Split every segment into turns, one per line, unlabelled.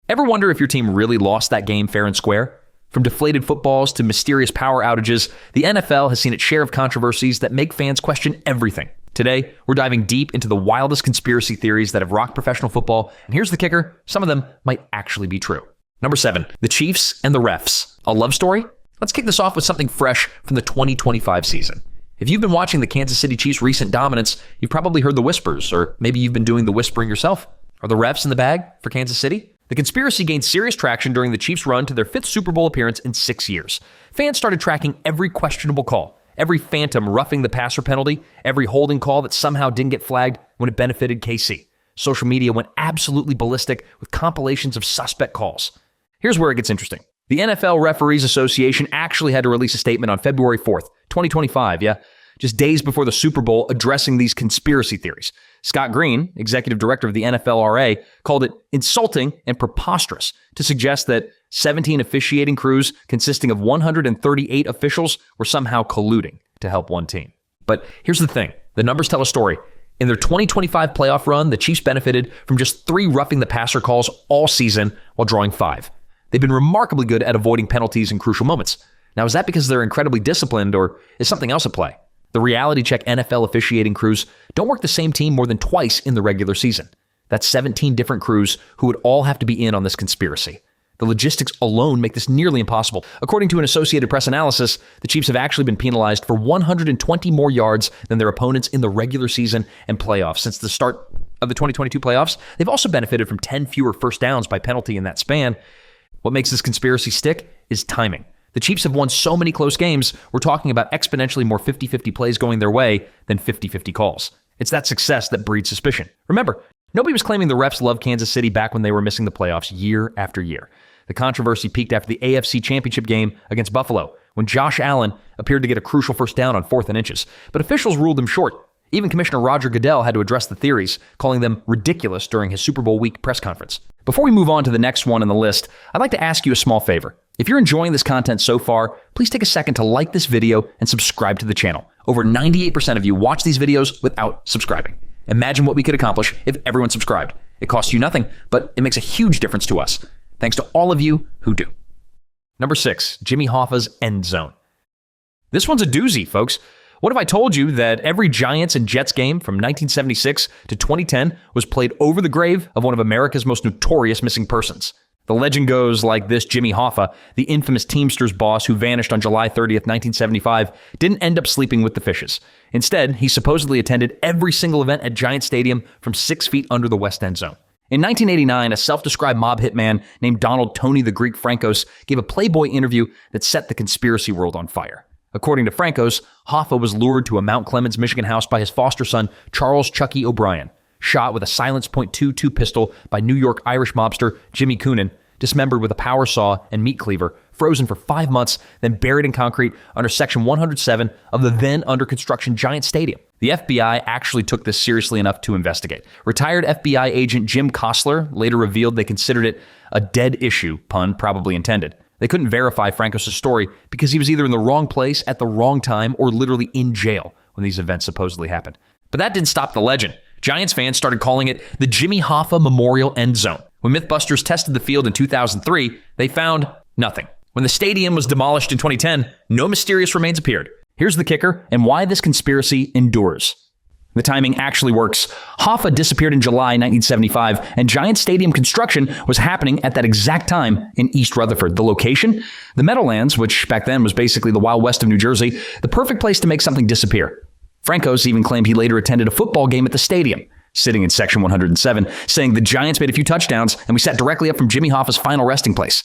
Ever wonder if your team really lost that game fair and square? From deflated footballs to mysterious power outages, the NFL has seen its share of controversies that make fans question everything. Today, we're diving deep into the wildest conspiracy theories that have rocked professional football, and here's the kicker, some of them might actually be true. Number 7, the Chiefs and the refs. A love story? Let's kick this off with something fresh from the 2025 season. If you've been watching the Kansas City Chiefs' recent dominance, you've probably heard the whispers, or maybe you've been doing the whispering yourself. Are the refs in the bag for Kansas City? The conspiracy gained serious traction during the Chiefs' run to their 5th Super Bowl appearance in 6 years. Fans started tracking every questionable call, every phantom roughing the passer penalty, every holding call that somehow didn't get flagged when it benefited KC. Social media went absolutely ballistic with compilations of suspect calls. Here's where it gets interesting. The NFL Referees Association actually had to release a statement on February 4th, 2025, just days before the Super Bowl, addressing these conspiracy theories. Scott Green, executive director of the NFLRA, called it insulting and preposterous to suggest that 17 officiating crews consisting of 138 officials were somehow colluding to help one team. But here's the thing. The numbers tell a story. In their 2025 playoff run, the Chiefs benefited from just 3 roughing the passer calls all season while drawing 5. They've been remarkably good at avoiding penalties in crucial moments. Now, is that because they're incredibly disciplined, or is something else at play? The reality check NFL officiating crews don't work the same team more than twice in the regular season. That's 17 different crews who would all have to be in on this conspiracy. The logistics alone make this nearly impossible. According to an Associated Press analysis, the Chiefs have actually been penalized for 120 more yards than their opponents in the regular season and playoffs. Since the start of the 2022 playoffs, they've also benefited from 10 fewer first downs by penalty in that span. What makes this conspiracy stick is timing. The Chiefs have won so many close games, we're talking about exponentially more 50-50 plays going their way than 50-50 calls. It's that success that breeds suspicion. Remember, nobody was claiming the refs loved Kansas City back when they were missing the playoffs year after year. The controversy peaked after the AFC Championship game against Buffalo, when Josh Allen appeared to get a crucial first down on 4th and inches. But officials ruled him short. Even Commissioner Roger Goodell had to address the theories, calling them ridiculous during his Super Bowl week press conference. Before we move on to the next one on the list, I'd like to ask you a small favor. If you're enjoying this content so far, please take a second to like this video and subscribe to the channel. Over 98% of you watch these videos without subscribing. Imagine what we could accomplish if everyone subscribed. It costs you nothing, but it makes a huge difference to us. Thanks to all of you who do. Number 6, Jimmy Hoffa's end zone. This one's a doozy, folks. What if I told you that every Giants and Jets game from 1976 to 2010 was played over the grave of one of America's most notorious missing persons? The legend goes like this: Jimmy Hoffa, the infamous Teamsters boss who vanished on July 30th, 1975, didn't end up sleeping with the fishes. Instead, he supposedly attended every single event at Giant Stadium from 6 feet under the West End zone. In 1989, a self-described mob hitman named Donald Tony the Greek Francos gave a Playboy interview that set the conspiracy world on fire. According to Francos, Hoffa was lured to a Mount Clemens, Michigan house by his foster son, Charles Chucky O'Brien, shot with a silenced .22 pistol by New York Irish mobster Jimmy Coonan, dismembered with a power saw and meat cleaver, frozen for 5 months, then buried in concrete under Section 107 of the then under construction Giant Stadium. The FBI actually took this seriously enough to investigate. Retired FBI agent Jim Kostler later revealed they considered it a dead issue, pun probably intended. They couldn't verify Francos' story because he was either in the wrong place at the wrong time or literally in jail when these events supposedly happened. But that didn't stop the legend. Giants fans started calling it the Jimmy Hoffa Memorial End Zone. When Mythbusters tested the field in 2003, they found nothing. When the stadium was demolished in 2010, no mysterious remains appeared. Here's the kicker and why this conspiracy endures. The timing actually works. Hoffa disappeared in July 1975, and Giant Stadium construction was happening at that exact time in East Rutherford. The location? The Meadowlands, which back then was basically the Wild West of New Jersey, the perfect place to make something disappear. Francos even claimed he later attended a football game at the stadium, sitting in Section 107, saying the Giants made a few touchdowns and we sat directly up from Jimmy Hoffa's final resting place.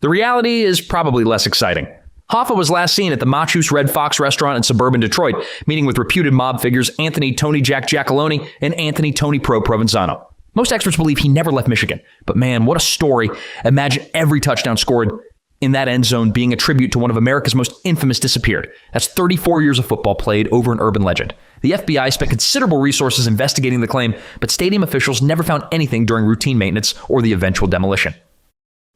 The reality is probably less exciting. Hoffa was last seen at the Machus Red Fox restaurant in suburban Detroit, meeting with reputed mob figures Anthony Tony Jack Giacalone and Anthony Tony Pro Provenzano. Most experts believe he never left Michigan, but man, what a story. Imagine every touchdown scored in that end zone being a tribute to one of America's most infamous disappeared. That's 34 years of football played over an urban legend. The FBI spent considerable resources investigating the claim, but stadium officials never found anything during routine maintenance or the eventual demolition.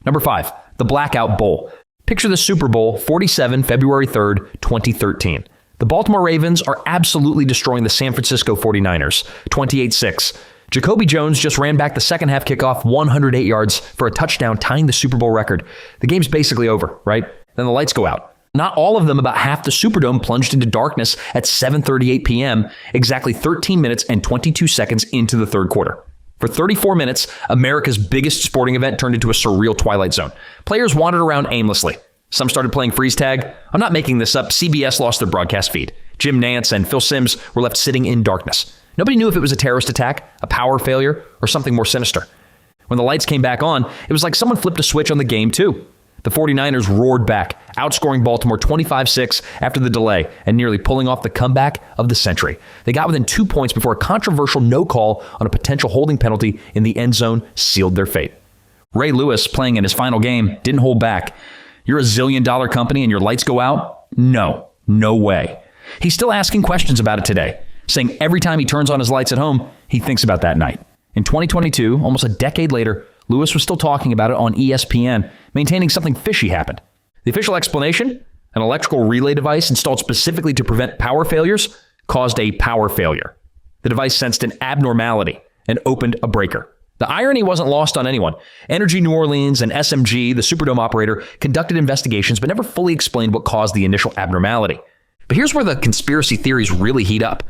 Number 5, the Blackout Bowl. Picture the Super Bowl 47, February 3rd, 2013. The Baltimore Ravens are absolutely destroying the San Francisco 49ers, 28-6. Jacoby Jones just ran back the second half kickoff 108 yards for a touchdown, tying the Super Bowl record. The game's basically over, right? Then the lights go out. Not all of them, about half the Superdome plunged into darkness at 7:38 p.m., exactly 13 minutes and 22 seconds into the third quarter. For 34 minutes, America's biggest sporting event turned into a surreal twilight zone. Players wandered around aimlessly. Some started playing freeze tag. I'm not making this up. CBS lost their broadcast feed. Jim Nantz and Phil Simms were left sitting in darkness. Nobody knew if it was a terrorist attack, a power failure, or something more sinister. When the lights came back on, it was like someone flipped a switch on the game too. The 49ers roared back, outscoring Baltimore 25-6 after the delay and nearly pulling off the comeback of the century. They got within 2 points before a controversial no call on a potential holding penalty in the end zone sealed their fate. Ray Lewis, playing in his final game, didn't hold back. You're a zillion-dollar company and your lights go out? No way. He's still asking questions about it today, saying every time he turns on his lights at home, he thinks about that night. In 2022, almost a decade later, Lewis was still talking about it on ESPN, maintaining something fishy happened. The official explanation? An electrical relay device installed specifically to prevent power failures caused a power failure. The device sensed an abnormality and opened a breaker. The irony wasn't lost on anyone. Energy New Orleans and SMG, the Superdome operator, conducted investigations but never fully explained what caused the initial abnormality. But here's where the conspiracy theories really heat up.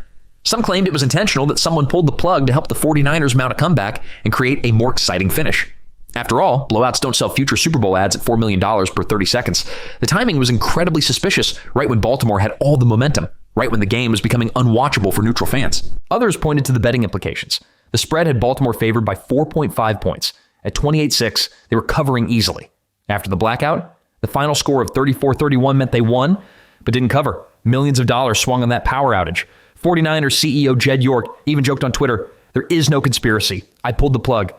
Some claimed it was intentional, that someone pulled the plug to help the 49ers mount a comeback and create a more exciting finish. After all, blowouts don't sell future Super Bowl ads at $4 million per 30 seconds. The timing was incredibly suspicious, right when Baltimore had all the momentum, right when the game was becoming unwatchable for neutral fans. Others pointed to the betting implications. The spread had Baltimore favored by 4.5 points. At 28-6, they were covering easily. After the blackout, the final score of 34-31 meant they won, but didn't cover. Millions of dollars swung on that power outage. 49ers CEO Jed York even joked on Twitter, "There is no conspiracy. I pulled the plug."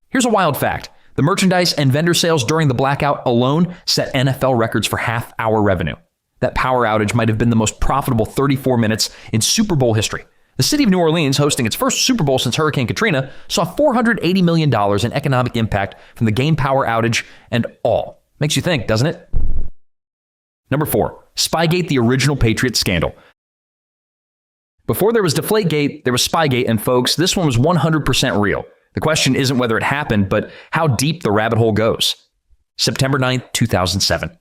Here's a wild fact. The merchandise and vendor sales during the blackout alone set NFL records for half-hour revenue. That power outage might have been the most profitable 34 minutes in Super Bowl history. The city of New Orleans, hosting its first Super Bowl since Hurricane Katrina, saw $480 million in economic impact from the game power outage and all. Makes you think, doesn't it? Number 4, Spygate, the original Patriots scandal. Before there was Deflategate, there was Spygate, and folks, this one was 100% real. The question isn't whether it happened, but how deep the rabbit hole goes. September 9th, 2007.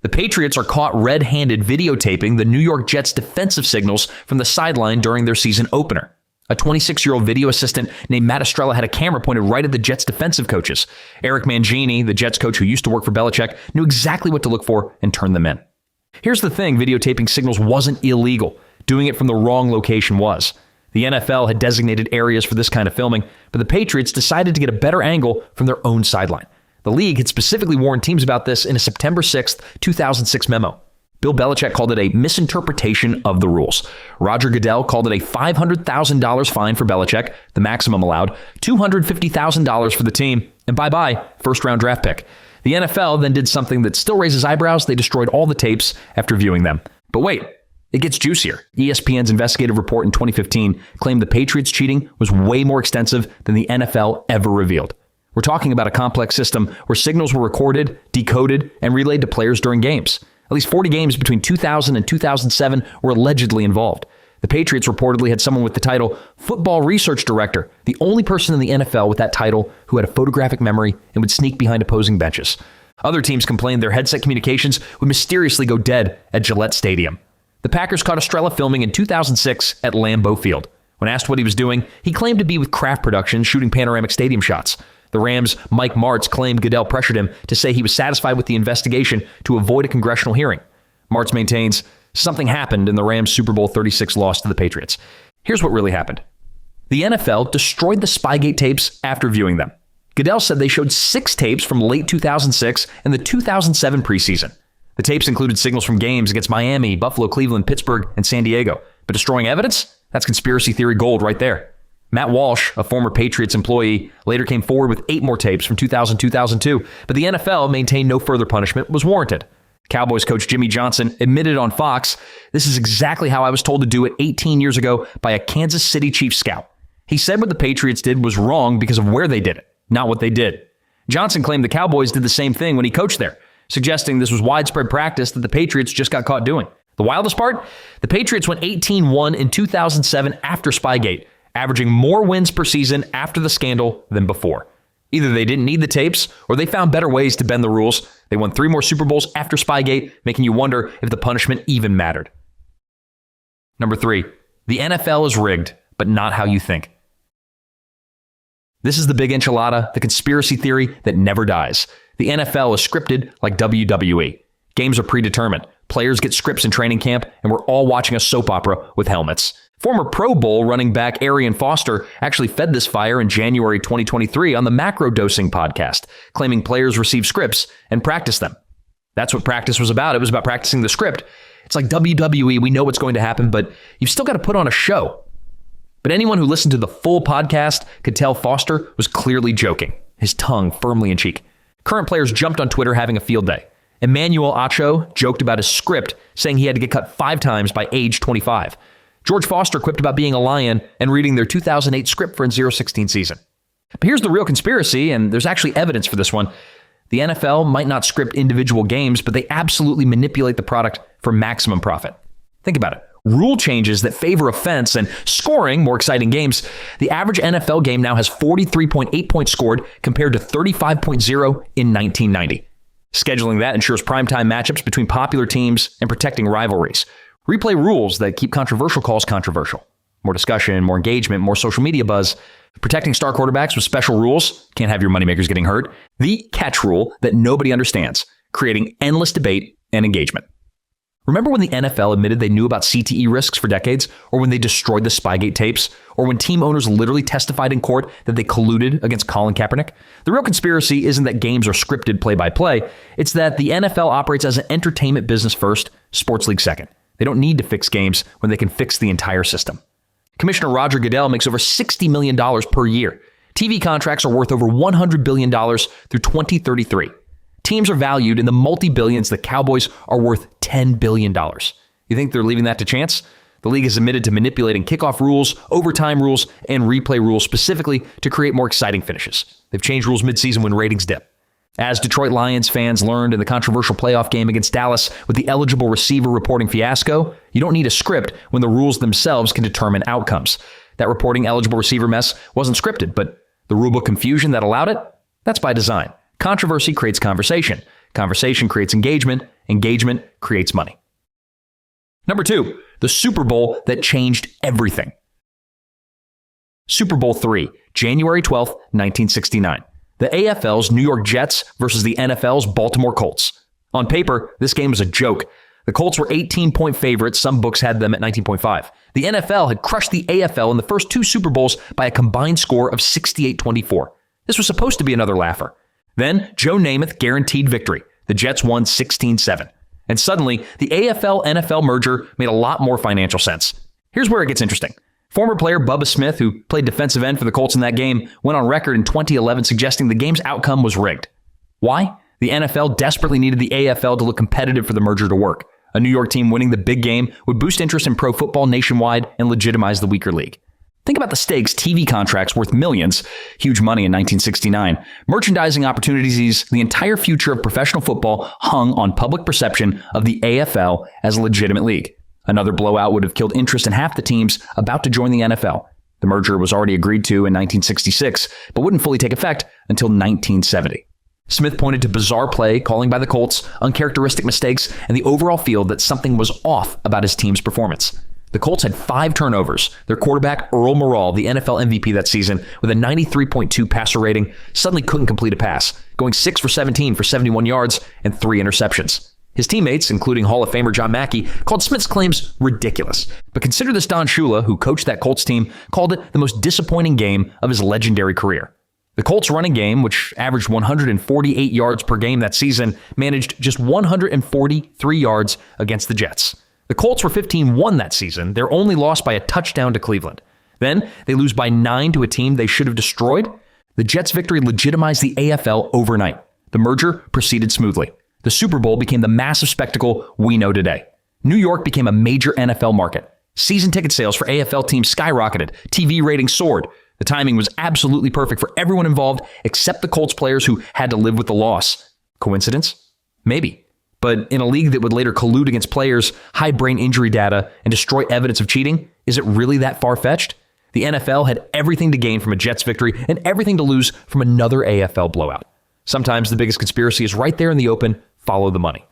The Patriots are caught red-handed videotaping the New York Jets' defensive signals from the sideline during their season opener. A 26-year-old video assistant named Matt Estrella had a camera pointed right at the Jets' defensive coaches. Eric Mangini, the Jets coach who used to work for Belichick, knew exactly what to look for and turned them in. Here's the thing, videotaping signals wasn't illegal. Doing it from the wrong location was. The NFL had designated areas for this kind of filming, but the Patriots decided to get a better angle from their own sideline. The league had specifically warned teams about this in a September 6th, 2006 memo. Bill Belichick called it a misinterpretation of the rules. Roger Goodell called it a $500,000 fine for Belichick, the maximum allowed, $250,000 for the team, and bye-bye, first-round draft pick. The NFL then did something that still raises eyebrows. They destroyed all the tapes after viewing them. But wait. It gets juicier. ESPN's investigative report in 2015 claimed the Patriots' cheating was way more extensive than the NFL ever revealed. We're talking about a complex system where signals were recorded, decoded, and relayed to players during games. At least 40 games between 2000 and 2007 were allegedly involved. The Patriots reportedly had someone with the title Football Research Director, the only person in the NFL with that title who had a photographic memory and would sneak behind opposing benches. Other teams complained their headset communications would mysteriously go dead at Gillette Stadium. The Packers caught Estrella filming in 2006 at Lambeau Field. When asked what he was doing, he claimed to be with Kraft Productions shooting panoramic stadium shots. The Rams' Mike Martz claimed Goodell pressured him to say he was satisfied with the investigation to avoid a congressional hearing. Martz maintains something happened in the Rams' Super Bowl 36 loss to the Patriots. Here's what really happened. The NFL destroyed the Spygate tapes after viewing them. Goodell said they showed 6 tapes from late 2006 and the 2007 preseason. The tapes included signals from games against Miami, Buffalo, Cleveland, Pittsburgh, and San Diego. But destroying evidence? That's conspiracy theory gold right there. Matt Walsh, a former Patriots employee, later came forward with 8 more tapes from 2000-2002, but the NFL maintained no further punishment was warranted. Cowboys coach Jimmy Johnson admitted on Fox, "This is exactly how I was told to do it 18 years ago by a Kansas City Chiefs scout." He said what the Patriots did was wrong because of where they did it, not what they did. Johnson claimed the Cowboys did the same thing when he coached there, suggesting this was widespread practice that the Patriots just got caught doing. The wildest part? The Patriots went 18-1 in 2007 after Spygate, averaging more wins per season after the scandal than before. Either they didn't need the tapes, or they found better ways to bend the rules. They won 3 more Super Bowls after Spygate, making you wonder if the punishment even mattered. Number 3, the NFL is rigged, but not how you think. This is the big enchilada, the conspiracy theory that never dies. The NFL is scripted like WWE. Games are predetermined. Players get scripts in training camp, and we're all watching a soap opera with helmets. Former Pro Bowl running back Arian Foster actually fed this fire in January 2023 on the Macro Dosing podcast, claiming players receive scripts and practice them. That's what practice was about. It was about practicing the script. It's like WWE. We know what's going to happen, but you've still got to put on a show. But anyone who listened to the full podcast could tell Foster was clearly joking, his tongue firmly in cheek. Current players jumped on Twitter having a field day. Emmanuel Acho joked about his script, saying he had to get cut 5 times by age 25. George Foster quipped about being a Lion and reading their 2008 script for a 0-16 season. But here's the real conspiracy, and there's actually evidence for this one. The NFL might not script individual games, but they absolutely manipulate the product for maximum profit. Think about it. Rule changes that favor offense and scoring more exciting games. The average NFL game now has 43.8 points scored compared to 35.0 in 1990. Scheduling that ensures primetime matchups between popular teams and protecting rivalries. Replay rules that keep controversial calls controversial. More discussion, more engagement, more social media buzz. Protecting star quarterbacks with special rules. Can't have your moneymakers getting hurt. The catch rule that nobody understands, creating endless debate and engagement. Remember when the NFL admitted they knew about CTE risks for decades? Or when they destroyed the Spygate tapes? Or when team owners literally testified in court that they colluded against Colin Kaepernick? The real conspiracy isn't that games are scripted play-by-play. It's that the NFL operates as an entertainment business first, sports league second. They don't need to fix games when they can fix the entire system. Commissioner Roger Goodell makes over $60 million per year. TV contracts are worth over $100 billion through 2033. Teams are valued in the multi-billions. The Cowboys are worth $10 billion. You think they're leaving that to chance? The league is admitted to manipulating kickoff rules, overtime rules, and replay rules specifically to create more exciting finishes. They've changed rules midseason when ratings dip. As Detroit Lions fans learned in the controversial playoff game against Dallas with the eligible receiver reporting fiasco, you don't need a script when the rules themselves can determine outcomes. That reporting eligible receiver mess wasn't scripted, but the rulebook confusion that allowed it, that's by design. Controversy creates conversation. Conversation creates engagement. Engagement creates money. Number 2, the Super Bowl that changed everything. Super Bowl III, January 12th, 1969. The AFL's New York Jets versus the NFL's Baltimore Colts. On paper, this game was a joke. The Colts were 18-point favorites. Some books had them at 19.5. The NFL had crushed the AFL in the first 2 Super Bowls by a combined score of 68-24. This was supposed to be another laugher. Then, Joe Namath guaranteed victory. The Jets won 16-7. And suddenly, the AFL-NFL merger made a lot more financial sense. Here's where it gets interesting. Former player Bubba Smith, who played defensive end for the Colts in that game, went on record in 2011 suggesting the game's outcome was rigged. Why? The NFL desperately needed the AFL to look competitive for the merger to work. A New York team winning the big game would boost interest in pro football nationwide and legitimize the weaker league. Think about the stakes. TV contracts worth millions, huge money in 1969. Merchandising opportunities, the entire future of professional football hung on public perception of the AFL as a legitimate league. Another blowout would have killed interest in half the teams about to join the NFL. The merger was already agreed to in 1966, but wouldn't fully take effect until 1970. Smith pointed to bizarre play, calling by the Colts, uncharacteristic mistakes, and the overall feel that something was off about his team's performance. The Colts had 5 turnovers. Their quarterback, Earl Morrall, the NFL MVP that season, with a 93.2 passer rating, suddenly couldn't complete a pass, going 6 for 17 for 71 yards and 3 interceptions. His teammates, including Hall of Famer John Mackey, called Smith's claims ridiculous. But consider this: Don Shula, who coached that Colts team, called it the most disappointing game of his legendary career. The Colts running game, which averaged 148 yards per game that season, managed just 143 yards against the Jets. The Colts were 15-1 that season. They're only lost by a touchdown to Cleveland. Then they lose by 9 to a team they should have destroyed. The Jets' victory legitimized the AFL overnight. The merger proceeded smoothly. The Super Bowl became the massive spectacle we know today. New York became a major NFL market. Season ticket sales for AFL teams skyrocketed. TV ratings soared. The timing was absolutely perfect for everyone involved except the Colts players who had to live with the loss. Coincidence? Maybe. But in a league that would later collude against players, hide brain injury data, and destroy evidence of cheating, is it really that far-fetched? The NFL had everything to gain from a Jets victory and everything to lose from another AFL blowout. Sometimes the biggest conspiracy is right there in the open. Follow the money.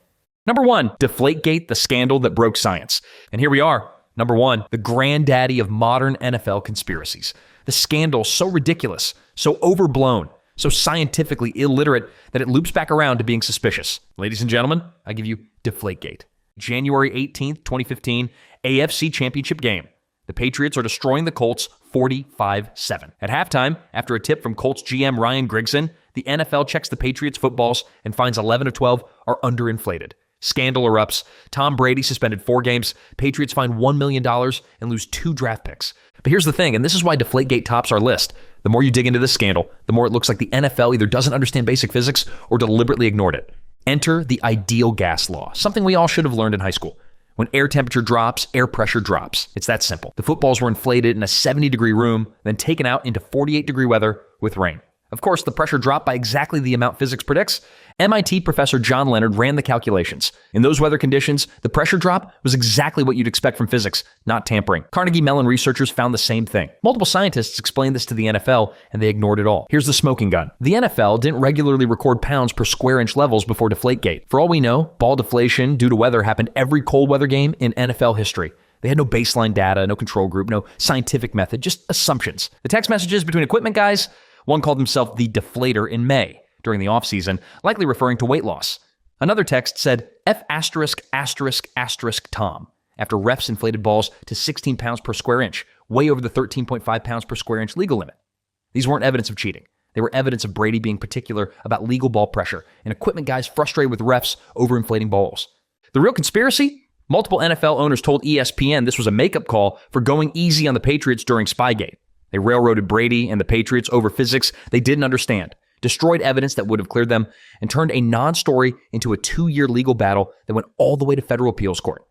Number 1, Deflategate, the scandal that broke science. And here we are. Number 1, the granddaddy of modern NFL conspiracies. The scandal so ridiculous, so overblown, so scientifically illiterate that it loops back around to being suspicious. Ladies and gentlemen, I give you Deflategate. January 18th, 2015, AFC Championship game. The Patriots are destroying the Colts 45-7. At halftime, after a tip from Colts GM Ryan Grigson, the NFL checks the Patriots footballs and finds 11 of 12 are underinflated. Scandal erupts. Tom Brady suspended 4 games. Patriots find $1 million and lose 2 draft picks. But here's the thing, and this is why Deflategate tops our list. The more you dig into this scandal, the more it looks like the NFL either doesn't understand basic physics or deliberately ignored it. Enter the ideal gas law, something we all should have learned in high school. When air temperature drops, air pressure drops. It's that simple. The footballs were inflated in a 70-degree room, then taken out into 48-degree weather with rain. Of course, the pressure dropped by exactly the amount physics predicts. MIT professor John Leonard ran the calculations. In those weather conditions, the pressure drop was exactly what you'd expect from physics, not tampering. Carnegie Mellon researchers found the same thing. Multiple scientists explained this to the NFL, and they ignored it all. Here's the smoking gun. The NFL didn't regularly record pounds per square inch levels before Deflategate. For all we know, ball deflation due to weather happened every cold weather game in NFL history. They had no baseline data, no control group, no scientific method, just assumptions. The text messages between equipment guys, one called himself the Deflator in May during the offseason, likely referring to weight loss. Another text said F*** Tom after refs inflated balls to 16 pounds per square inch, way over the 13.5 pounds per square inch legal limit. These weren't evidence of cheating. They were evidence of Brady being particular about legal ball pressure and equipment guys frustrated with refs overinflating balls. The real conspiracy? Multiple NFL owners told ESPN this was a makeup call for going easy on the Patriots during Spygate. They railroaded Brady and the Patriots over physics they didn't understand, destroyed evidence that would have cleared them, and turned a non-story into a 2-year legal battle that went all the way to federal appeals court.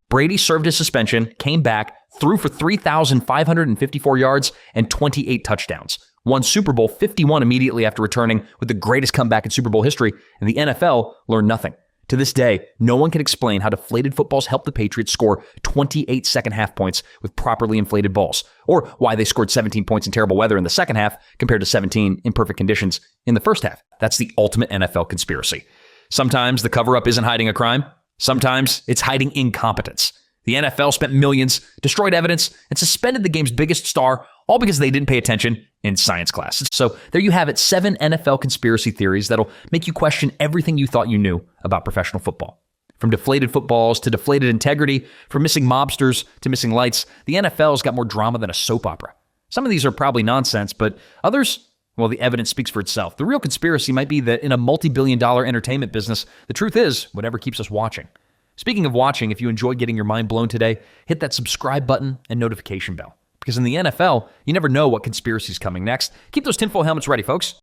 Brady served his suspension, came back, threw for 3,554 yards and 28 touchdowns, won Super Bowl 51 immediately after returning with the greatest comeback in Super Bowl history, and the NFL learned nothing. To this day, no one can explain how deflated footballs helped the Patriots score 28 second-half points with properly inflated balls, or why they scored 17 points in terrible weather in the second half compared to 17 in perfect conditions in the first half. That's the ultimate NFL conspiracy. Sometimes the cover-up isn't hiding a crime. Sometimes it's hiding incompetence. The NFL spent millions, destroyed evidence, and suspended the game's biggest star, all because they didn't pay attention in science class. So there you have it, 7 NFL conspiracy theories that'll make you question everything you thought you knew about professional football. From deflated footballs to deflated integrity, from missing mobsters to missing lights, the NFL's got more drama than a soap opera. Some of these are probably nonsense, but others, well, the evidence speaks for itself. The real conspiracy might be that in a multi-billion-dollar entertainment business, the truth is whatever keeps us watching. Speaking of watching, if you enjoyed getting your mind blown today, hit that subscribe button and notification bell. Because in the NFL, you never know what conspiracy is coming next. Keep those tinfoil helmets ready, folks.